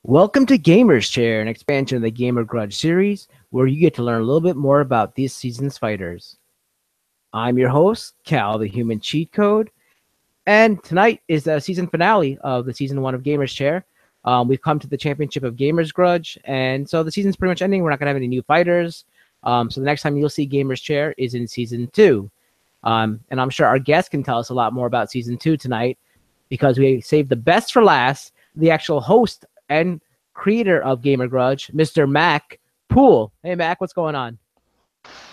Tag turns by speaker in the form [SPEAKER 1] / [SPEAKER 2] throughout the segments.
[SPEAKER 1] Welcome to Gamer's Chair, an expansion of the Gamer Grudge series, where you get to learn a little bit more about this season's fighters. I'm your host, Cal, the Human Cheat Code, and tonight is the season finale of the season 1 of Gamer's Chair. We've come to the championship of Gamer's Grudge, and so the season's pretty much ending. We're not going to have any new fighters, so the next time you'll see Gamer's Chair is in season 2. And I'm sure our guest can tell us a lot more about season 2 tonight, because we saved the best for last, the actual host and creator of Gamer Grudge, Mr. Mac Poole. Hey, Mac, what's going on?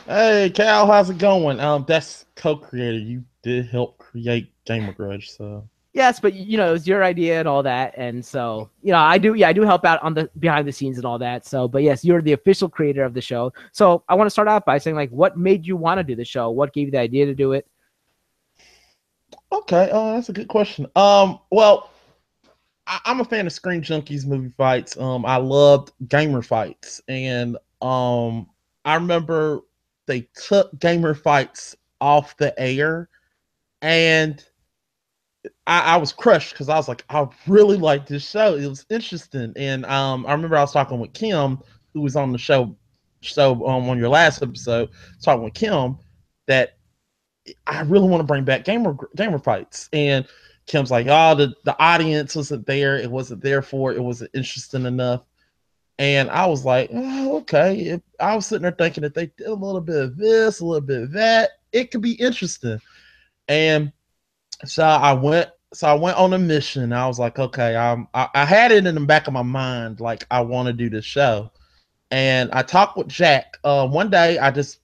[SPEAKER 2] Hey, Cal, how's it going? That's co-creator. You did help create Gamer Grudge, so
[SPEAKER 1] Yes, but it was your idea and all that, and so I do help out on the behind the scenes and all that. So, but yes, you're the official creator of the show. So, I want to start out by saying, like, what made you want to do the show? What gave you the idea to do it?
[SPEAKER 2] okay. That's a good question. I'm a fan of Screen Junkies movie fights. I loved gamer fights, and I remember they took gamer fights off the air, and I was crushed because I was like, I really like this show. It was interesting, and I remember I was talking with Kim, who was on the show on your last episode, talking with Kim that I really want to bring back gamer fights, and Kim's like, oh, the audience wasn't there. It wasn't there for it. It wasn't interesting enough. And I was like, oh, okay. I was sitting there thinking that they did a little bit of this, a little bit of that, it could be interesting. And so I went. So I went on a mission. I was like, okay, I had it in the back of my mind, like I want to do this show. And I talked with Jack. One day, I just,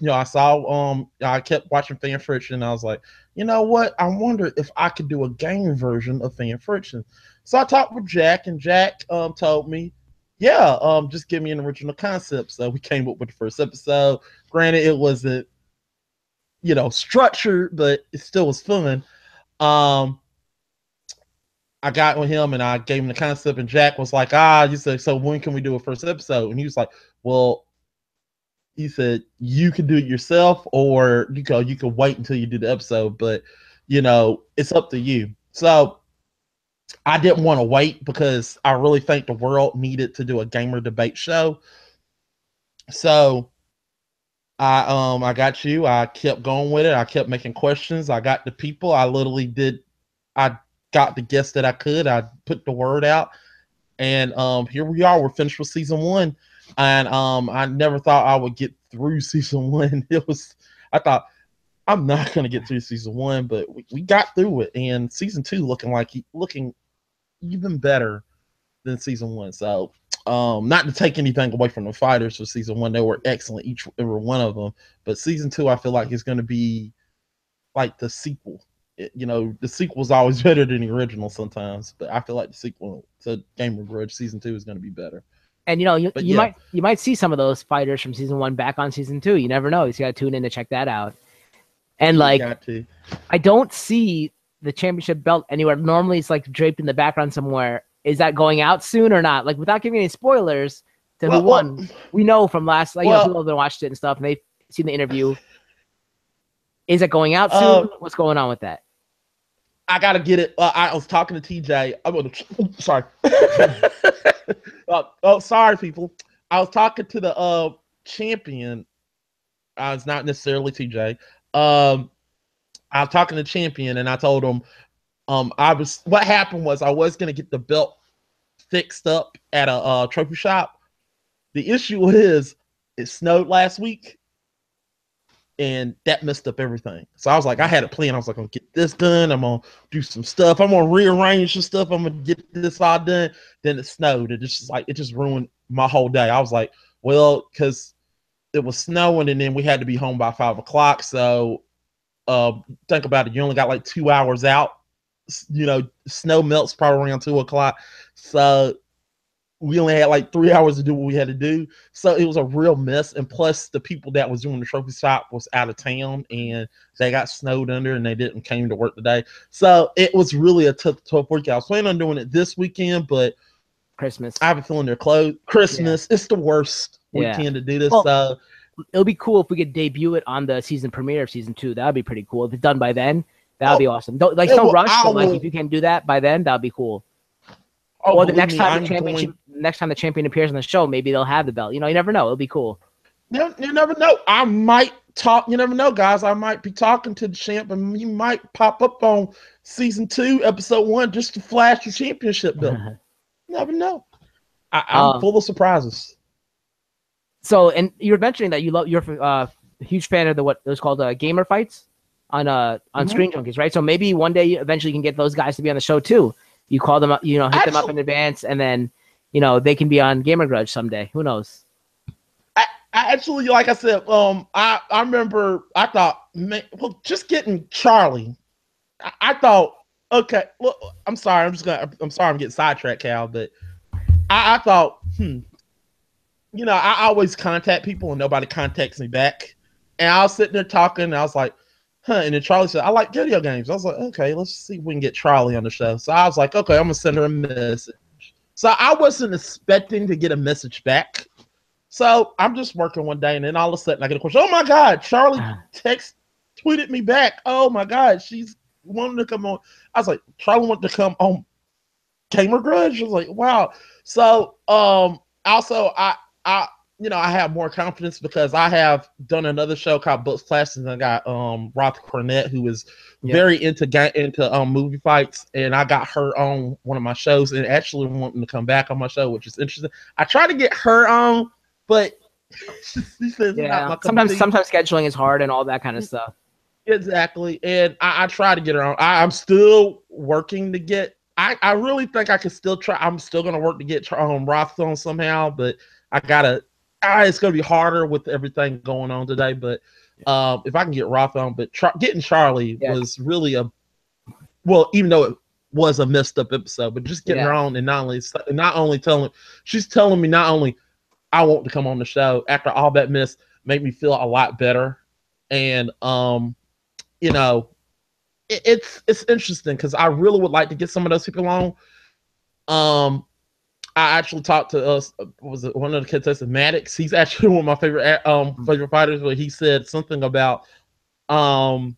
[SPEAKER 2] I saw, I kept watching Fan Friction. And I was like, you know what? I wonder if I could do a game version of Fan Friction. So I talked with Jack, and Jack told me, yeah, just give me an original concept. So we came up with the first episode. Granted, it wasn't, structured, but it still was fun. Um, I got with him and I gave him the concept, and Jack was like, you said, so when can we do a first episode? And he was like, well, he said, you can do it yourself, or you can wait until you do the episode, but it's up to you. So I didn't want to wait because I really think the world needed to do a gamer debate show. So I got you. I kept going with it. I kept making questions. I got the people. I got the guests that I could. I put the word out, and here we are. We're finished with season 1, and I never thought I would get through season 1. I thought I'm not gonna get through season 1, but we got through it, and season 2 looking even better than season 1. So not to take anything away from the fighters for season 1, they were excellent, every one of them, but season 2 I feel like is going to be like the sequel. The sequel is always better than the original sometimes, but I feel like the sequel to Game of Grudge season 2 is going to be better.
[SPEAKER 1] And you might see some of those fighters from season 1 back on season 2. You never know. You got to tune in to check that out. And I don't see the championship belt anywhere. Normally, it's like draped in the background somewhere. Is that going out soon or not? Like, without giving any spoilers to who won, we know from last, people have been watched it and stuff, and they've seen the interview. Is it going out soon? What's going on with that?
[SPEAKER 2] I gotta get it. I was talking to TJ. Sorry. Sorry, people. I was talking to the champion. It's not necessarily TJ. I was talking to champion, and I told him, what happened was I was gonna get the belt fixed up at a trophy shop. The issue is it snowed last week, and that messed up everything. So I was like, I had a plan. I was like, I'm gonna get this done. I'm gonna do some stuff. I'm gonna rearrange some stuff. I'm gonna get this all done. Then it snowed. It just ruined my whole day. I was like, well, because it was snowing, and then we had to be home by 5:00. So think about it. You only got like 2 hours out. Snow melts probably around 2:00. So we only had like 3 hours to do what we had to do. So it was a real mess. And plus the people that was doing the trophy shop was out of town, and they got snowed under, and they didn't came to work today. So it was really a tough week. I was planning on doing it this weekend, but
[SPEAKER 1] Christmas.
[SPEAKER 2] I have a feeling they're closed. Christmas. Yeah. It's the worst weekend to do this. Well, so
[SPEAKER 1] it'll be cool if we could debut it on the season premiere of season 2. That would be pretty cool. If it's done by then, that would be awesome. Don't rush. But if you can do that by then, that would be cool.
[SPEAKER 2] Oh,
[SPEAKER 1] Or the
[SPEAKER 2] believe
[SPEAKER 1] next
[SPEAKER 2] me,
[SPEAKER 1] time the
[SPEAKER 2] I'm
[SPEAKER 1] championship,
[SPEAKER 2] going.
[SPEAKER 1] next time the champion appears on the show, maybe they'll have the belt. You never know. It'll be cool.
[SPEAKER 2] You never know. I might talk. You never know, guys. I might be talking to the champ, and he might pop up on season 2, episode 1, just to flash the championship belt. You never know. I'm
[SPEAKER 1] um,
[SPEAKER 2] full of surprises.
[SPEAKER 1] so, and you were mentioning that you're a huge fan of what was called gamer fights on
[SPEAKER 2] Mm-hmm.
[SPEAKER 1] Screen Junkies, right? So maybe one day eventually you can get those guys to be on the show too. You call them up, hit them up
[SPEAKER 2] Actually,
[SPEAKER 1] in advance, and then they can be on Gamer Grudge someday. Who knows?
[SPEAKER 2] I actually, like I said, I remember I thought, man, well, just getting Charlie. I thought, okay, look, I'm sorry, I'm sorry, I'm getting sidetracked, Cal, but I thought, I always contact people and nobody contacts me back, and I was sitting there talking, and I was like, and then Charlie said, I like video games. I was like, okay, let's see if we can get Charlie on the show. So I was like, okay, I'm gonna send her a message. So I wasn't expecting to get a message back. So I'm just working one day, and then all of a sudden I get a question. Oh my God, Charlie tweeted me back. Oh my God, she's wanting to come on. I was like, Charlie wanted to come on Gamer Grudge. I was like, wow. So also I I have more confidence because I have done another show called Books Classes, and I got Roth Cornett, who is very into movie fights, and I got her on one of my shows, and actually wanting to come back on my show, which is interesting. I tried to get her on, but she says not
[SPEAKER 1] Yeah.
[SPEAKER 2] my cup of
[SPEAKER 1] Sometimes
[SPEAKER 2] tea.
[SPEAKER 1] scheduling is hard and all that kind of stuff.
[SPEAKER 2] Exactly. And I try to get her on. I'm still working to get. I really think I could still try. I'm still gonna work to get Roth on somehow, but I gotta. It's gonna be harder with everything going on today. But if I can get Roth on, but getting Charlie
[SPEAKER 1] Yeah.
[SPEAKER 2] was really well, even though it was a messed up episode, but just getting her
[SPEAKER 1] Yeah.
[SPEAKER 2] on and not only telling, she's telling me not only I want to come on the show after all that mess, make me feel a lot better, and you know, it's interesting because I really would like to get some of those people on. Um, I actually talked to was it one of the contestants, Maddox? He's actually one of my favorite fighters. Where he said something about um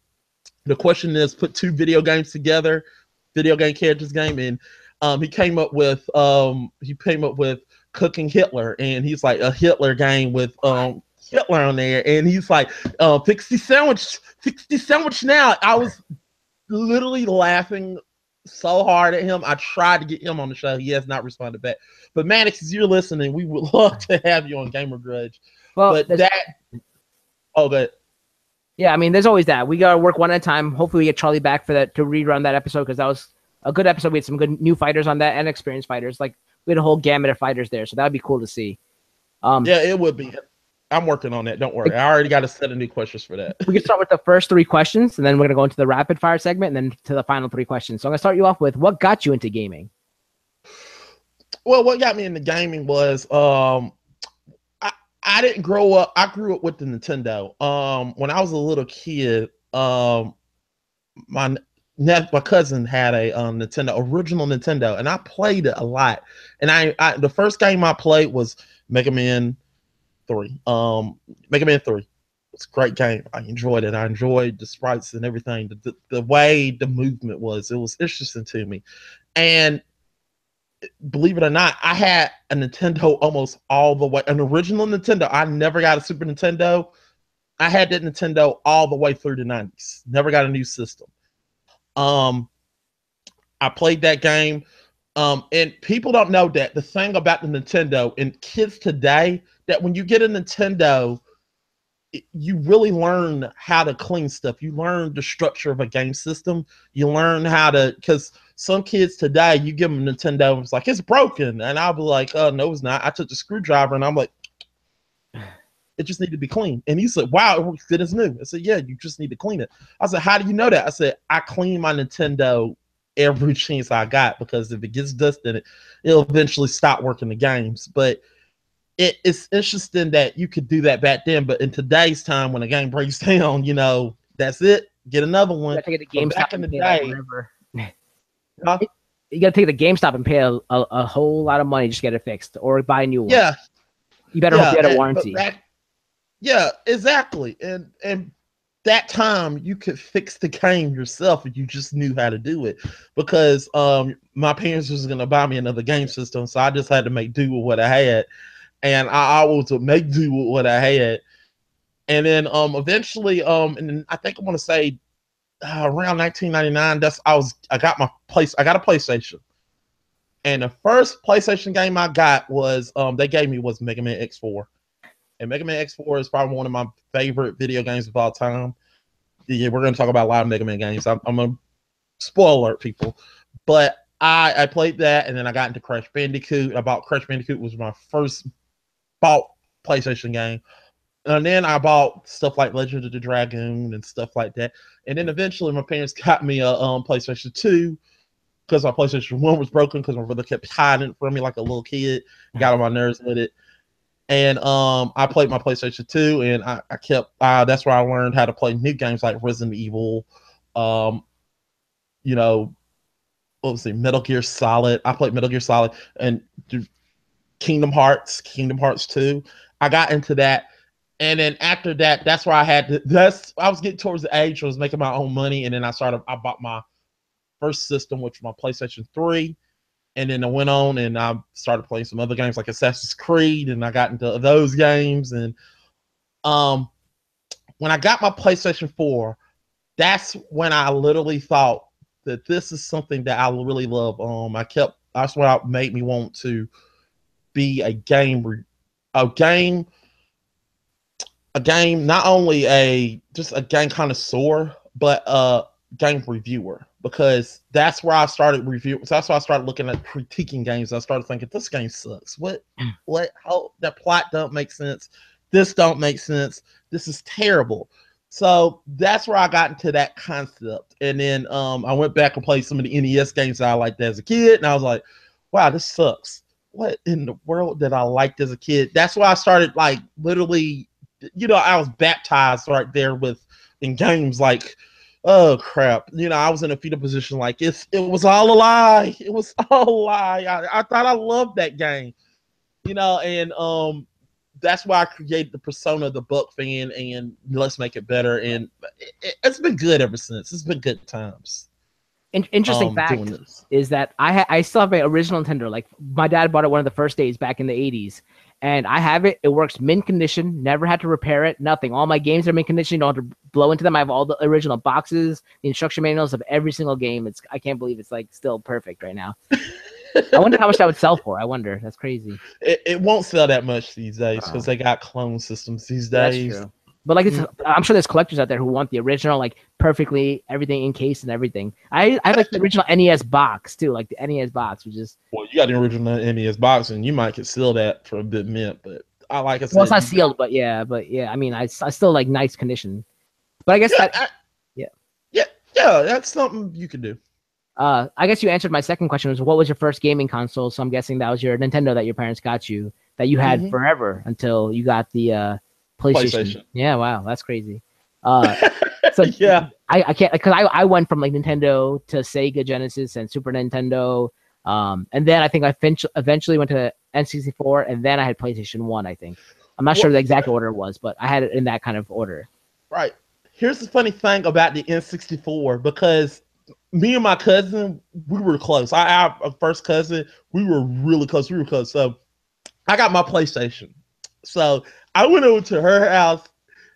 [SPEAKER 2] the question is put two video games together, video game characters game, and he came up with Cooking Hitler, and he's like a Hitler game with Hitler on there, and he's like fix the sandwich now. I was literally laughing so hard at him. I tried to get him on the show. He has not responded back. But Maddox, as you're listening, we would love to have you on Gamer Grudge.
[SPEAKER 1] Well,
[SPEAKER 2] But that, oh, good.
[SPEAKER 1] Yeah, I mean, there's always that. We gotta work one at a time. Hopefully, we get Charlie back for that to rerun that episode because that was a good episode. We had some good new fighters on that and experienced fighters. Like we had a whole gamut of fighters there, so that would be cool to see.
[SPEAKER 2] Yeah, it would be. I'm working on that. Don't worry. I already got a set of new questions for that.
[SPEAKER 1] We can start with the first three questions, and then we're gonna go into the rapid fire segment, and then to the final three questions. So I'm gonna start you off with what got you into gaming.
[SPEAKER 2] Well, what got me into gaming was I didn't grow up. I grew up with the Nintendo. When I was a little kid, my cousin had a Nintendo, original Nintendo, and I played it a lot. And the first game I played was Mega Man 3. Mega Man 3. It's a great game. I enjoyed it. I enjoyed the sprites and everything. The way the movement was, it was interesting to me. And believe it or not, I had a Nintendo almost all the way, an original Nintendo. I never got a Super Nintendo. I had that Nintendo all the way through the 90s. Never got a new system. I played that game. And people don't know that the thing about the Nintendo and kids today, that when you get a Nintendo, you really learn how to clean stuff. You learn the structure of a game system. You learn how to, because some kids today, you give them a Nintendo and it's like, it's broken. And I'll be like, oh, no, it's not. I took the screwdriver and I'm like, it just need to be clean. And he said, wow, it works good as new. I said, yeah, you just need to clean it. I said, how do you know that? I said, I clean my Nintendo every chance I got, because if it gets dust in it, it'll eventually stop working the games. But it's interesting that you could do that back then, but in today's time, when a game breaks down, that's it. Get another one.
[SPEAKER 1] You gotta take it to GameStop
[SPEAKER 2] back in the day,
[SPEAKER 1] huh? You gotta take the GameStop and pay a whole lot of money just to get it fixed or buy a new one.
[SPEAKER 2] Yeah,
[SPEAKER 1] you better hope you had a warranty.
[SPEAKER 2] Yeah, exactly. And that time you could fix the game yourself if you just knew how to do it. Because my parents was gonna buy me another game system, so I just had to make do with what I had, and I always would make do with what I had. And then eventually and then I think I want to say around 1999, I got a PlayStation. And the first PlayStation game I got was they gave me was Mega Man X4. And Mega Man X4 is probably one of my favorite video games of all time. Yeah, we're going to talk about a lot of Mega Man games. I'm a spoiler alert, people. But I played that, and then I got into Crash Bandicoot. I bought Crash Bandicoot, was my first bought PlayStation game. And then I bought stuff like Legend of the Dragoon and stuff like that. And then eventually my parents got me a PlayStation 2 because my PlayStation 1 was broken because my brother kept hiding it from me like a little kid. Got on my nerves with it. And I played my PlayStation 2, and I kept that's where I learned how to play new games like Resident Evil, you know, what was it, Metal Gear Solid. I played Metal Gear Solid and Kingdom Hearts 2. I got into that. And then after that, that's where I was getting towards the age where I was making my own money. And then I bought my first system, which was my PlayStation 3. And then I went on and I started playing some other games like Assassin's Creed, and I got into those games. And um, when I got my PlayStation 4, that's when I literally thought that this is something that I really love. That's what made me want to be a game, not only just a game connoisseur, but a game reviewer, because that's where I started reviewing. So that's why I started looking at critiquing games. I started thinking, this game sucks. How that plot don't make sense. This don't make sense. This is terrible. So that's where I got into that concept. And then I went back and played some of the NES games that I liked as a kid, and I was like, wow, this sucks. What in the world did I liked as a kid? That's why I started like literally, I was baptized right there in games like, oh crap, I was in a fetal position like it was all a lie. It was all a lie. I thought I loved that game, and that's why I created the persona of the Buck fan and let's make it better. And it's been good ever since. It's been good times.
[SPEAKER 1] Interesting fact is that I still have my original Nintendo. Like my dad bought it one of the first days back in the 80s, and I have it. It works mint condition. Never had to repair it. Nothing. All my games are mint condition. You don't have to blow into them. I have all the original boxes, the instruction manuals of every single game. I can't believe it's like still perfect right now. I wonder how much that would sell for. I wonder. That's crazy.
[SPEAKER 2] It won't sell that much these days because they got clone systems these days.
[SPEAKER 1] That's true. But like, I'm sure there's collectors out there who want the original, like perfectly everything encased and everything. I have like the original NES box too, like the NES box, which is.
[SPEAKER 2] Well, you got the original NES box, and you might could sell that for a bit mint. But I said,
[SPEAKER 1] well, it's not sealed, but yeah. I mean, I still like nice condition. But I guess
[SPEAKER 2] yeah, that's something you could do.
[SPEAKER 1] I guess you answered my second question, was what was your first gaming console? So I'm guessing that was your Nintendo that your parents got you, that you had forever until you got the PlayStation. Yeah, wow, that's crazy. So yeah, I can't, because I went from like Nintendo to Sega Genesis and Super Nintendo, and then I think I eventually went to N64, and then I had PlayStation 1. I think I'm not sure the exact order it was, but I had it in that kind of order. Right.
[SPEAKER 2] Here's the funny thing about the N64, because me and my cousin, we were close. I have a first cousin. We were really close. So I got my PlayStation. So I went over to her house,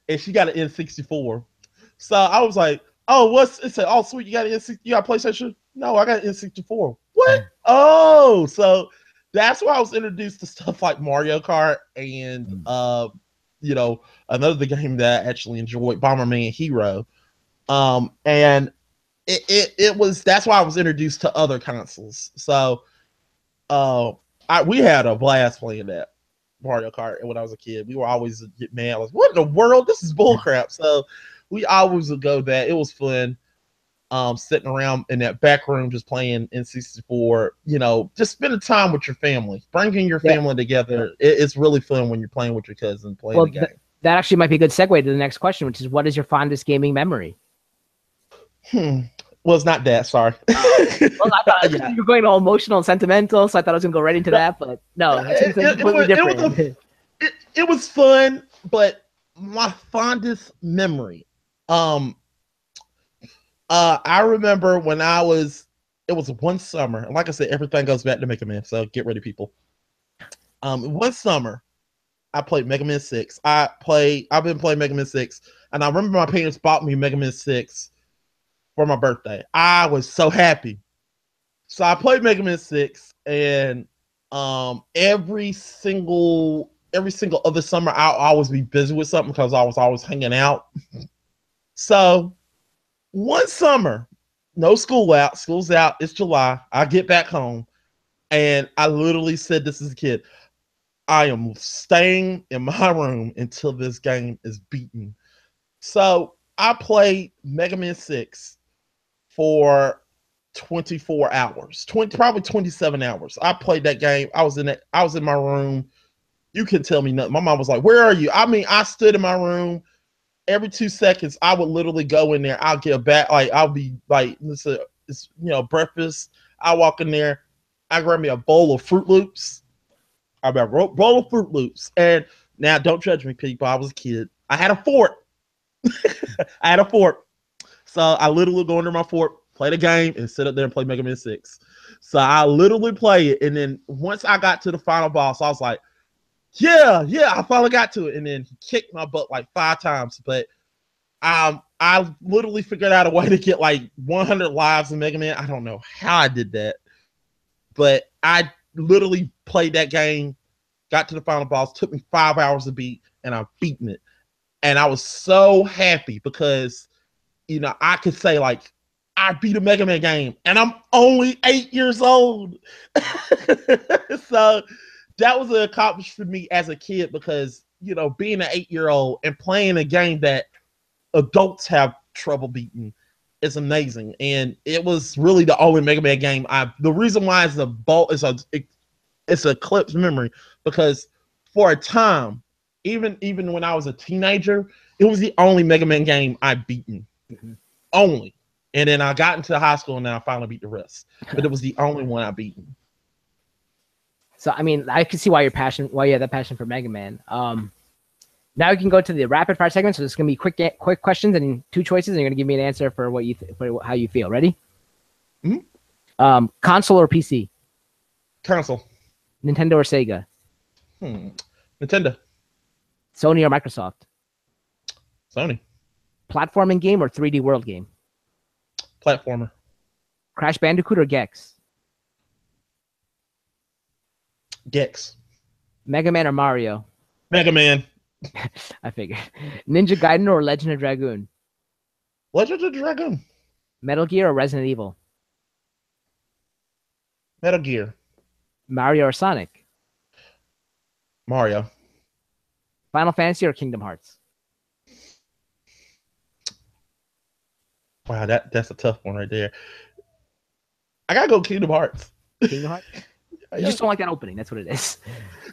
[SPEAKER 2] and she got an N64. So I was like, "Oh, it said, oh, sweet, you got you got a PlayStation? No, I got an N64. What? Oh, so that's why I was introduced to stuff like Mario Kart and another game that I actually enjoyed, Bomberman Hero. And that's why I was introduced to other consoles. So we had a blast playing that Mario Kart when I was a kid. We were always get mad. Like, what in the world? This is bullcrap. So we always would go that. It was fun. Sitting around in that back room just playing N64, just spending time with your family, bringing your family together. It's really fun when you're playing with your cousin, playing the game.
[SPEAKER 1] That actually might be a good segue to the next question, which is, what is your fondest gaming memory?
[SPEAKER 2] Well, it's not that. Sorry.
[SPEAKER 1] Well, I thought you were going all emotional and sentimental, so I thought I was going to go right into that, but no, it's completely different.
[SPEAKER 2] It was fun, but my fondest memory Um, I remember when it was one summer, and like I said, everything goes back to Mega Man. So get ready, people. One summer, I played Mega Man 6. I've been playing Mega Man 6, and I remember my parents bought me Mega Man 6 for my birthday. I was so happy. So I played Mega Man 6, and every single other summer I'll always be busy with something because I was always hanging out. So one summer, no school out, school's out, it's July. I get back home, and I literally said this as a kid. I am staying in my room until this game is beaten. So I played Mega Man 6 for 24 hours, 20, probably 27 hours. I played that game. I was in my room. You can tell me nothing. My mom was like, "Where are you?" I mean, I stood in my room. Every 2 seconds, I would literally go in there. I'll get back, like I'll be like, it's breakfast. I walk in there, I grab me a bowl of Fruit Loops. I got a bowl of Fruit Loops, and now don't judge me, people. I was a kid. I had a fort. I had a fort. So I literally go under my fort, play the game, and sit up there and play Mega Man 6. So I literally play it. And then once I got to the final boss, I was like, yeah, I finally got to it. And then he kicked my butt like 5 times. But I literally figured out a way to get like 100 lives in Mega Man. I don't know how I did that. But I literally played that game, got to the final boss, took me 5 hours to beat, and I've beaten it. And I was so happy because I could say like I beat a Mega Man game and I'm only 8 years old. So that was an accomplishment for me as a kid because, being an 8-year old and playing a game that adults have trouble beating is amazing. And it was really the only Mega Man game the reason why it's a clip's memory because for a time, even when I was a teenager, it was the only Mega Man game I've beaten. Mm-hmm. Only. And then I got into high school and then I finally beat the rest. But it was the only one I beaten.
[SPEAKER 1] So I mean, I can see why you have that passion for Mega Man. Now we can go to the rapid fire segment. So it's gonna be quick questions and 2 choices, and you're gonna give me an answer for for how you feel. Ready? Mm-hmm. Console or PC?
[SPEAKER 2] Console.
[SPEAKER 1] Nintendo or Sega?
[SPEAKER 2] Nintendo.
[SPEAKER 1] Sony or Microsoft?
[SPEAKER 2] Sony.
[SPEAKER 1] Platforming game or 3D world game?
[SPEAKER 2] Platformer.
[SPEAKER 1] Crash Bandicoot or Gex?
[SPEAKER 2] Gex.
[SPEAKER 1] Mega Man or Mario?
[SPEAKER 2] Mega Man.
[SPEAKER 1] I figured. Ninja Gaiden or Legend of Dragoon?
[SPEAKER 2] Legend of Dragoon.
[SPEAKER 1] Metal Gear or Resident Evil?
[SPEAKER 2] Metal Gear.
[SPEAKER 1] Mario or Sonic?
[SPEAKER 2] Mario.
[SPEAKER 1] Final Fantasy or Kingdom Hearts?
[SPEAKER 2] Wow, that's a tough one right there. I gotta go Kingdom Hearts.
[SPEAKER 1] Kingdom Hearts? You just don't like that opening. That's what it is.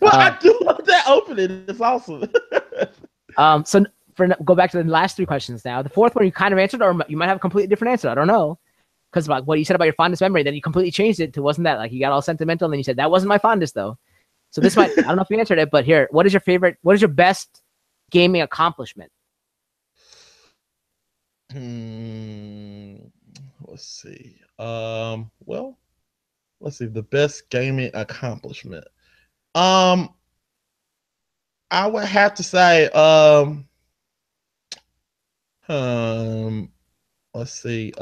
[SPEAKER 2] Well, I do love that opening. It's awesome.
[SPEAKER 1] So go back to the last 3 questions now. The fourth one you kind of answered, or you might have a completely different answer. I don't know. Because about what you said about your fondest memory, then you completely changed it to wasn't that like you got all sentimental, and then you said that wasn't my fondest though. So this might I don't know if you answered it, but here, what is your best gaming accomplishment?
[SPEAKER 2] Let's see. Well, let's see. The best gaming accomplishment. I would have to say, let's see.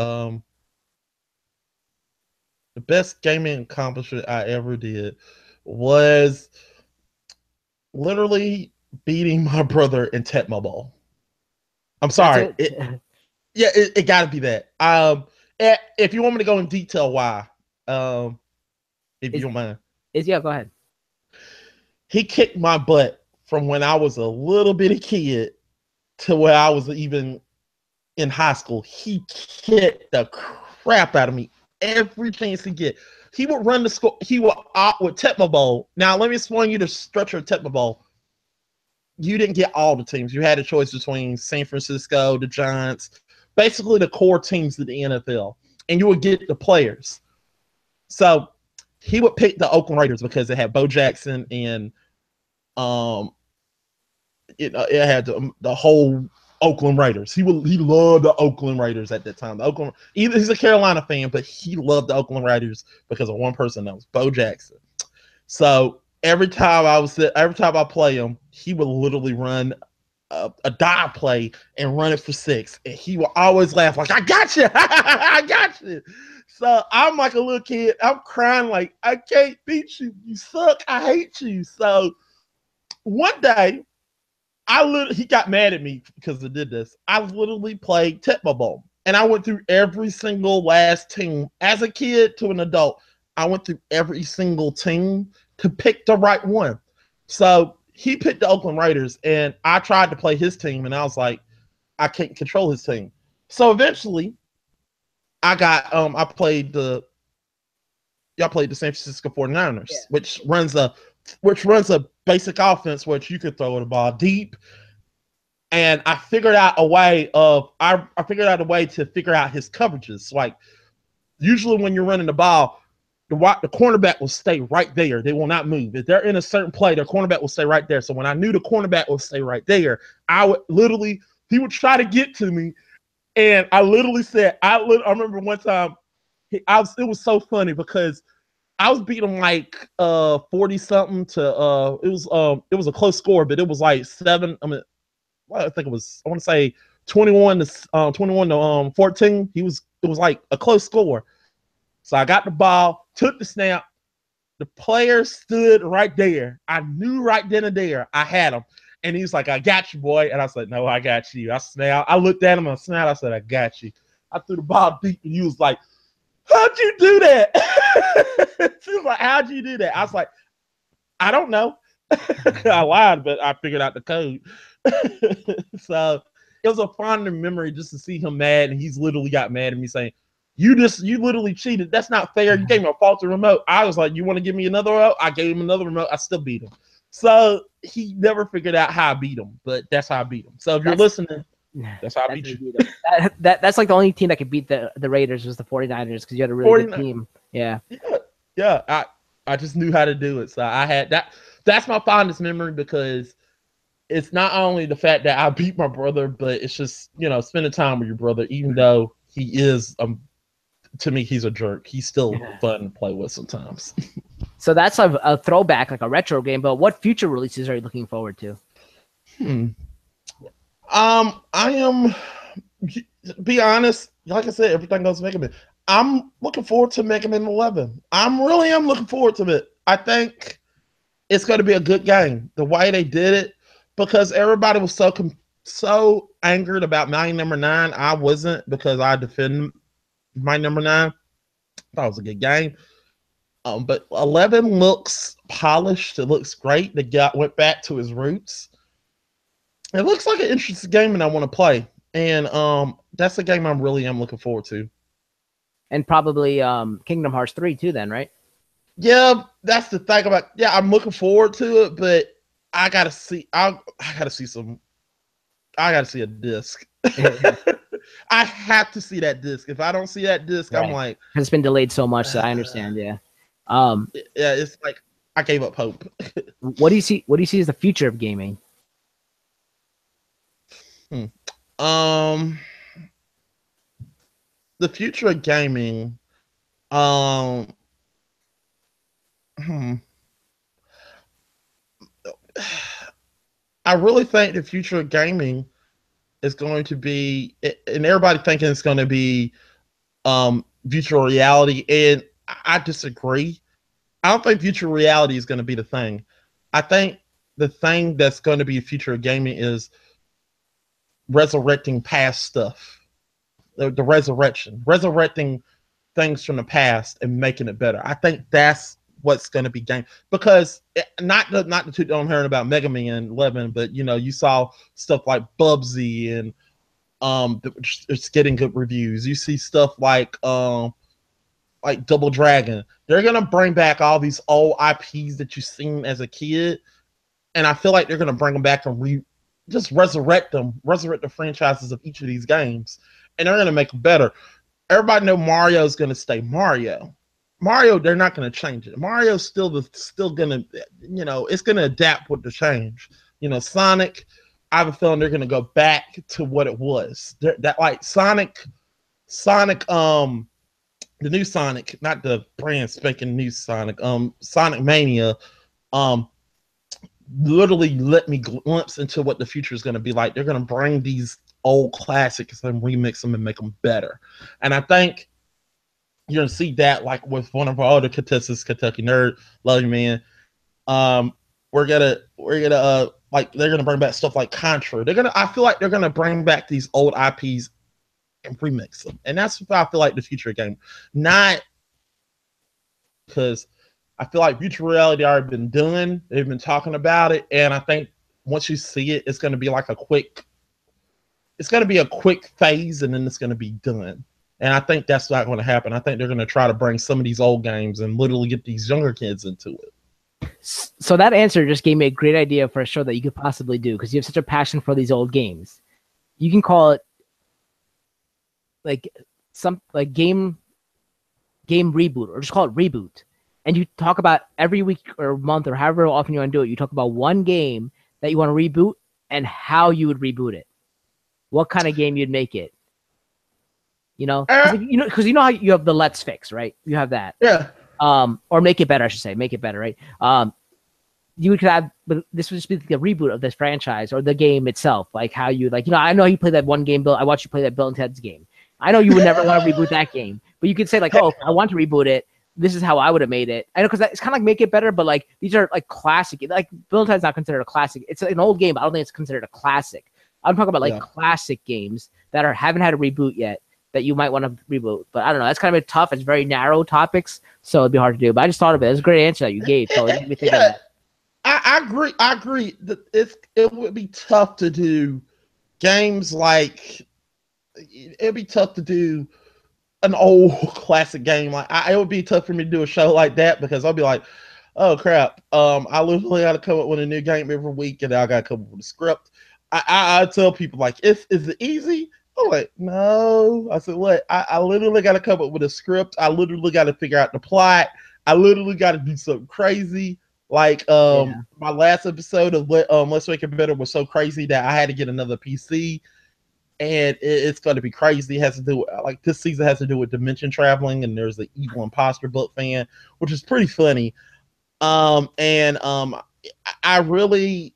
[SPEAKER 2] The best gaming accomplishment I ever did was literally beating my brother in Tecmo Bowl. I'm sorry. It got to be that. If you want me to go in detail, why? If you don't mind.
[SPEAKER 1] Go ahead.
[SPEAKER 2] He kicked my butt from when I was a little bitty kid to where I was even in high school. He kicked the crap out of me every chance he get. He would run the score. He would opt with Tecmo Bowl. Now let me explain you the structure of Tecmo Bowl. You didn't get all the teams. You had a choice between San Francisco, the Giants, basically the core teams of the NFL, and you would get the players. So he would pick the Oakland Raiders because it had Bo Jackson and it had the whole Oakland Raiders. He loved the Oakland Raiders at that time. He's a Carolina fan, but he loved the Oakland Raiders because of one person, that was Bo Jackson. So every time I play him, he would literally run a dive play and run it for 6, and he will always laugh like, "I got you, I got you." So I'm like a little kid. I'm crying like, "I can't beat you. You suck. I hate you." So one day, he got mad at me because I did this. I literally played Tecmo Bowl, and I went through every single last team as a kid to an adult. I went through every single team to pick the right one. So he picked the Oakland Raiders, and I tried to play his team, and I was like, I can't control his team. So eventually, I played the San Francisco 49ers,
[SPEAKER 1] Yeah.
[SPEAKER 2] which runs a basic offense which you could throw the ball deep. And I figured out a way to figure out his coverages. Like, usually when you're running the ball, the cornerback will stay right there. They will not move. If they're in a certain play, their cornerback will stay right there. So when I knew the cornerback would stay right there, he would try to get to me. And I literally said, I remember one time, it was so funny because I was beating him like 40 something to it was a close score, but it was like 7. I mean, I think it was, I want to say 21 to 14. It was like a close score. So I got the ball, took the snap. The player stood right there. I knew right then and there I had him. And he's like, "I got you, boy." And I said, "No, I got you." I looked at him and smiled. I said, "I got you." I threw the ball deep, and he was like, "How'd you do that?" She was like, "How'd you do that?" I was like, "I don't know." I lied, but I figured out the code. So it was a fond memory just to see him mad, and he's literally got mad at me saying, you literally cheated. That's not fair. You gave me a faulty remote." I was like, "You want to give me another remote?" I gave him another remote. I still beat him. So he never figured out how I beat him, but that's how I beat him. So if you're listening, that's how I beat you.
[SPEAKER 1] That's like the only team that could beat the Raiders was the 49ers because you had a really good team. Yeah.
[SPEAKER 2] Yeah. I just knew how to do it. So I had that. That's my fondest memory because it's not only the fact that I beat my brother, but it's just, spending time with your brother, even though he is, to me, he's a jerk. He's still fun to play with sometimes.
[SPEAKER 1] So that's a throwback, like a retro game. But what future releases are you looking forward to?
[SPEAKER 2] I am, be honest, like I said, everything goes Mega Man. I'm looking forward to Mega Man 11. I really am looking forward to it. I think it's going to be a good game. The way they did it, because everybody was so angered about my number 9. I wasn't, because I defend my number 9. I thought it was a good game. But 11 looks polished. It looks great. The guy went back to his roots. It looks like an interesting game, and I want to play. And that's a game I really am looking forward to.
[SPEAKER 1] And probably Kingdom Hearts 3 too, then, right?
[SPEAKER 2] Yeah, that's the thing about. Yeah, I'm looking forward to it, but I gotta see. I gotta see a disc. I have to see that disc. If I don't see that disc, right. I'm like,
[SPEAKER 1] it's been delayed so much that I understand. Yeah.
[SPEAKER 2] Yeah, it's like I gave up hope.
[SPEAKER 1] What do you see? What do you see as the future of gaming?
[SPEAKER 2] The future of gaming. I really think the future of gaming is going to be, and everybody thinking it's going to be virtual reality, and I disagree. I don't think virtual reality is going to be the thing. I think the thing that's going to be the future of gaming is resurrecting past stuff. The resurrecting things from the past and making it better. I think that's what's going to be game, because not the two I'm hearing about Mega Man 11, but you saw stuff like Bubsy and it's getting good reviews. You see stuff like Double Dragon. They're gonna bring back all these old IPs that you've seen as a kid, and I feel like they're gonna bring them back and just resurrect the franchises of each of these games, and they're gonna make them better. Everybody know Mario is gonna stay Mario. They're not gonna change it. Mario's still gonna, it's gonna adapt with the change. Sonic, I have a feeling they're gonna go back to what it was. That like Sonic, the new Sonic, not the brand spanking new Sonic, Sonic Mania, um, literally let me glimpse into what the future is gonna be like. They're gonna bring these old classics and remix them and make them better. And I think you're gonna see that like with one of our other contestants, Kentucky Nerd, love you man. Um, we're gonna like they're gonna bring back stuff like Contra. I feel like they're gonna bring back these old IPs and remix them, and that's what I feel like the future game. Not because I feel like Future Reality already been done. They've been talking about it, and I think once you see it, it's gonna be like it's gonna be a quick phase, and then it's gonna be done. And I think that's not going to happen. I think they're going to try to bring some of these old games and literally get these younger kids into it.
[SPEAKER 1] So that answer just gave me a great idea for a show that you could possibly do because you have such a passion for these old games. You can call it like some like game reboot, or just call it reboot. And you talk about every week or month or however often you want to do it. You talk about one game that you want to reboot and how you would reboot it. What kind of game you'd make it. Because you know how you have the Let's Fix, right? You have that.
[SPEAKER 2] Yeah.
[SPEAKER 1] Or make it better, I should say. Make it better, right? You could have, but this would just be the reboot of this franchise or the game itself. Like how you I know you play that one game, Bill. I watched you play that Bill and Ted's game. I know you would never want to reboot that game, but you could say like, oh, I want to reboot it. This is how I would have made it. I know because it's kind of like make it better, but like these are like classic. Like Bill and Ted's not considered a classic. It's an old game, but I don't think it's considered a classic. I'm talking about like classic games that haven't had a reboot yet, that you might want to reboot. But I don't know. That's kind of tough. It's very narrow topics, so it'd be hard to do. But I just thought of it. It was a great answer that you gave. So it made me think of that.
[SPEAKER 2] I agree. I agree that it would be tough to do games like it'd be tough to do an old classic game. Like it would be tough for me to do a show like that because I'll be like, oh crap. I literally got to come up with a new game every week, and I got to come up with a script. I tell people like, is it easy? I'm like, no. I said, what? I literally got to come up with a script. I literally got to figure out the plot. I literally got to do something crazy. Like my last episode of Let's Make It Better was so crazy that I had to get another PC, and it's going to be crazy. It has to do like this season has to do with dimension traveling, and there's the evil imposter book fan, which is pretty funny. I really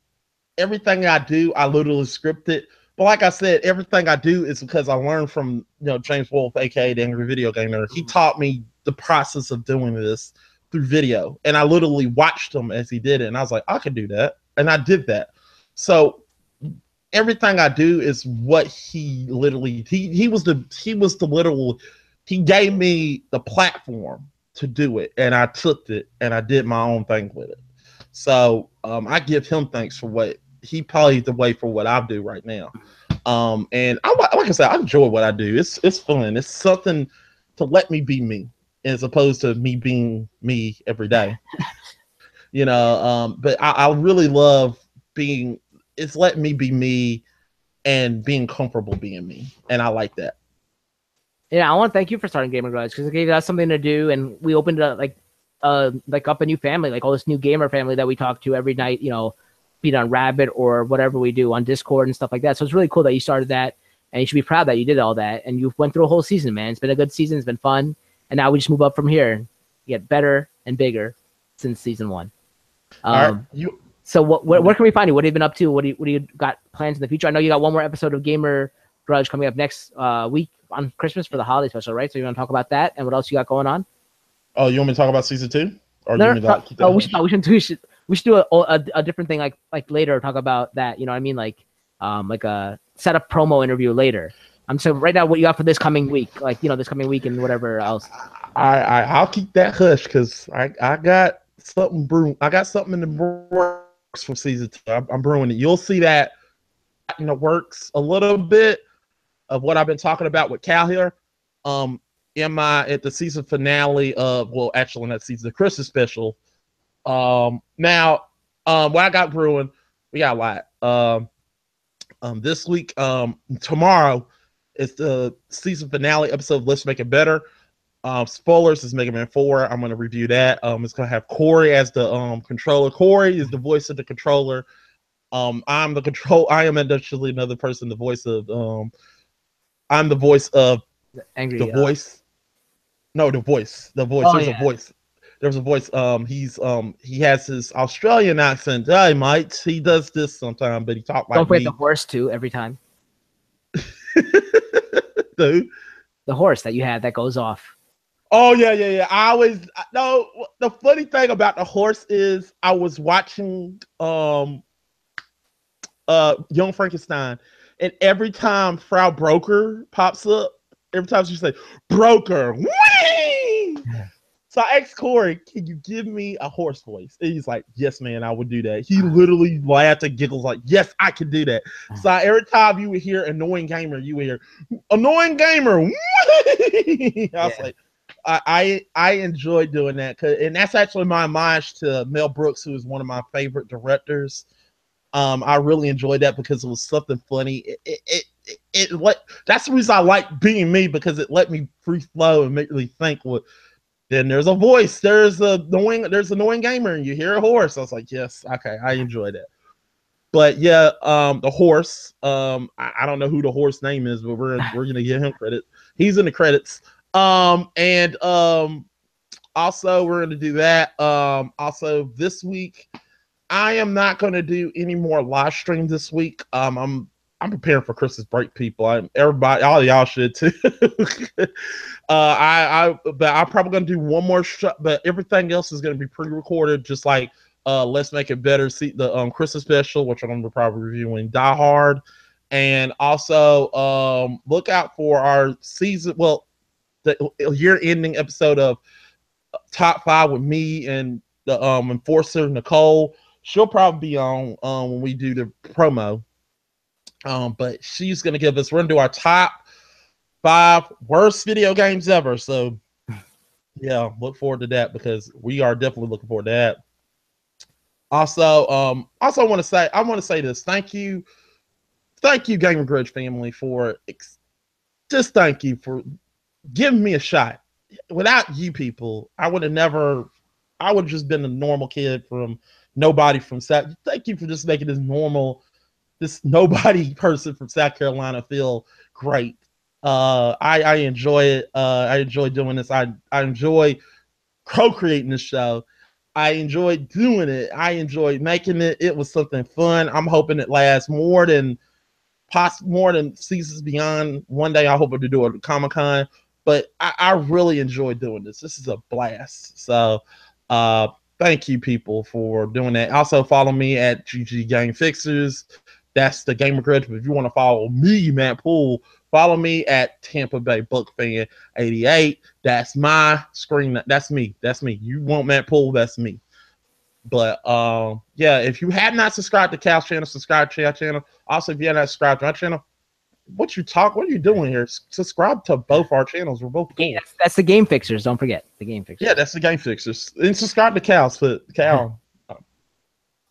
[SPEAKER 2] everything I do, I literally script it. But like I said, everything I do is because I learned from James Wolfe, aka the Angry Video Gamer. He taught me the process of doing this through video, and I literally watched him as he did it, and I was like, I can do that, and I did that. So everything I do is what he literally he gave me the platform to do it, and I took it and I did my own thing with it. So I give him thanks for what he paved the way for what I do right now. And like I said, I enjoy what I do. It's fun. It's something to let me be me as opposed to me being me every day. But I really love it's letting me be me and being comfortable being me. And I like that.
[SPEAKER 1] Yeah, I want to thank you for starting Gamer Grudge because it gave us something to do, and we opened up up a new family, like all this new gamer family that we talk to every night, be it on Rabbit or whatever we do on Discord and stuff like that. So it's really cool that you started that, and you should be proud that you did all that, and you went through a whole season, man. It's been a good season. It's been fun, and now we just move up from here and get better and bigger since season 1. So where can we find you? What have you been up to? What do you got plans in the future? I know you got one more episode of Gamer Grudge coming up next week on Christmas for the holiday special, right? So you want to talk about that and what else you got going on?
[SPEAKER 2] Oh, you want me to talk about season 2? Or
[SPEAKER 1] we should do a different thing like later, talk about that, you know what I mean? Like a set up promo interview later. So right now what you got for this coming week, this coming week and whatever else.
[SPEAKER 2] I'll keep that hush because I got something brewing. I got something in the works from season 2. I'm brewing it. You'll see that in the works a little bit of what I've been talking about with Cal here. At the season finale of actually not season, the Christmas special. What I got brewing, we got a lot. This week, tomorrow is the season finale episode of Let's Make It Better. Spoilers is Mega Man 4. I'm gonna review that. It's gonna have Corey as the controller. Corey is the voice of the controller. I'm the control. I am actually another person. The voice of I'm the voice of the
[SPEAKER 1] Angry.
[SPEAKER 2] voice. No, the voice. The voice.
[SPEAKER 1] Oh
[SPEAKER 2] There's a
[SPEAKER 1] yeah.
[SPEAKER 2] voice. There's a voice. He has his Australian accent. Hey, mate. He does this sometimes, but he talk
[SPEAKER 1] Don't
[SPEAKER 2] like
[SPEAKER 1] forget the
[SPEAKER 2] me.
[SPEAKER 1] horse too. Every time
[SPEAKER 2] Dude.
[SPEAKER 1] the horse that you had that goes off.
[SPEAKER 2] Oh yeah. I always no. The funny thing about the horse is I was watching Young Frankenstein, and every time Frau Broker pops up, every time she say Broker, whee! So I asked Corey, can you give me a horse voice? And he's like, yes, man, I would do that. He literally laughed and giggles like, yes, I can do that. So every time you would hear annoying gamer, you would hear annoying gamer. Whee! I was like, I enjoy doing that, and that's actually my homage to Mel Brooks, who is one of my favorite directors. I really enjoyed that because it was something funny. That's the reason I like being me, because it let me free flow and make me think. Well, then there's a voice. There's annoying gamer, and you hear a horse. I was like, yes, okay, I enjoy that. But yeah, the horse. I don't know who the horse name is, but we're gonna give him credit. He's in the credits. And also we're gonna do that. Also this week, I am not going to do any more live stream this week. I'm preparing for Christmas break, people. Everybody, all of y'all should too. But I'm probably going to do one more but everything else is going to be pre-recorded, just like Let's Make It Better. See the Christmas special, which I'm going to probably reviewing Die Hard, and also look out for our season. Well, the year-ending episode of Top 5 with me and the enforcer Nicole. She'll probably be on when we do the promo. But she's gonna give us, we're gonna do our top 5 worst video games ever. So yeah, look forward to that, because we are definitely looking forward to that. Also, I want to say this. Thank you, Gamer Grudge family, for just thank you for giving me a shot. Without you people, I would have just been a normal kid from nobody from South. Thank you for just making this nobody person from South Carolina feel great. I enjoy it. I enjoy doing this. I enjoy co-creating this show. I enjoy doing it. I enjoy making it. It was something fun. I'm hoping it lasts more than Seasons Beyond. One day I hope to do a Comic-Con, but I really enjoy doing this. This is a blast. So thank you, people, for doing that. Also follow me at TheGameFixers. That's the Gamer Grudge. But if you want to follow me, Matt Poole, follow me at Tampa Bay Buck Fan 88. That's my screen. That's me. You want Matt Poole? That's me. But yeah, if you have not subscribed to Cal's channel, subscribe to our channel. Also, if you have not subscribed to our channel, what are you doing here? Subscribe to both our channels. We're both cool.
[SPEAKER 1] That's the Game Fixers. Don't forget the Game Fixers.
[SPEAKER 2] Yeah, that's the Game Fixers. And subscribe to Cal's. Cal.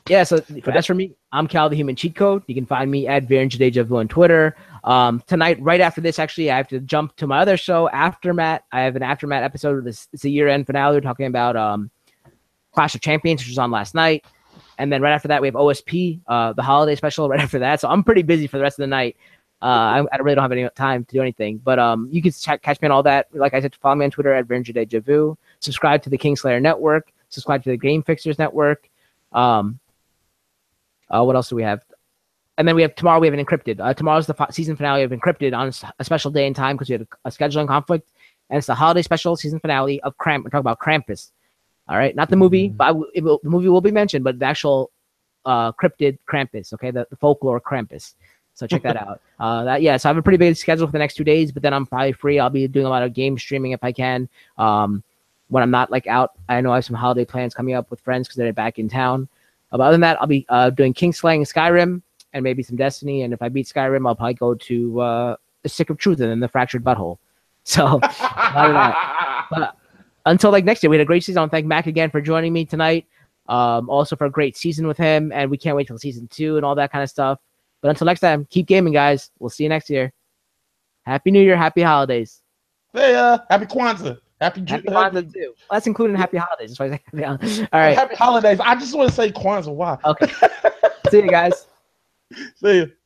[SPEAKER 1] Yeah, so that's for me. I'm Cal, the Human Cheat Code. You can find me at VaryingTodayJavu on Twitter. Tonight, right after this, actually, I have to jump to my other show, Aftermath. I have an Aftermath episode of this. It's a year-end finale. We're talking about Clash of Champions, which was on last night. And then right after that, we have OSP, the holiday special right after that. So I'm pretty busy for the rest of the night. I really don't have any time to do anything. But you can catch me on all that. Like I said, follow me on Twitter at VaryingTodayJavu. Subscribe to the Kingslayer Network. Subscribe to the Game Fixers Network. What else do we have? And then tomorrow we have an Encrypted. Tomorrow's the season finale of Encrypted on a special day and time because we had a scheduling conflict. And it's the holiday special season finale of We're talking about Krampus. All right, not the movie, but the movie will be mentioned, but the actual cryptid Krampus, okay, the folklore Krampus. So check that out. So I have a pretty big schedule for the next 2 days, but then I'm probably free. I'll be doing a lot of game streaming if I can. When I'm not out, I know I have some holiday plans coming up with friends because they're back in town. But other than that, I'll be doing Kingslaying Skyrim and maybe some Destiny. And if I beat Skyrim, I'll probably go to the Stick of Truth and then the Fractured Butthole. So but until next year, we had a great season. I want to thank Mac again for joining me tonight. Also for a great season with him, and we can't wait till season 2 and all that kind of stuff. But until next time, keep gaming, guys. We'll see you next year. Happy New Year, happy holidays.
[SPEAKER 2] Hey, happy Kwanzaa. Happy
[SPEAKER 1] Kwanzaa too. Well, that's including happy holidays. That's why I say all right.
[SPEAKER 2] Happy holidays. I just want to say Kwanzaa. Why?
[SPEAKER 1] Okay. See you guys.
[SPEAKER 2] See ya.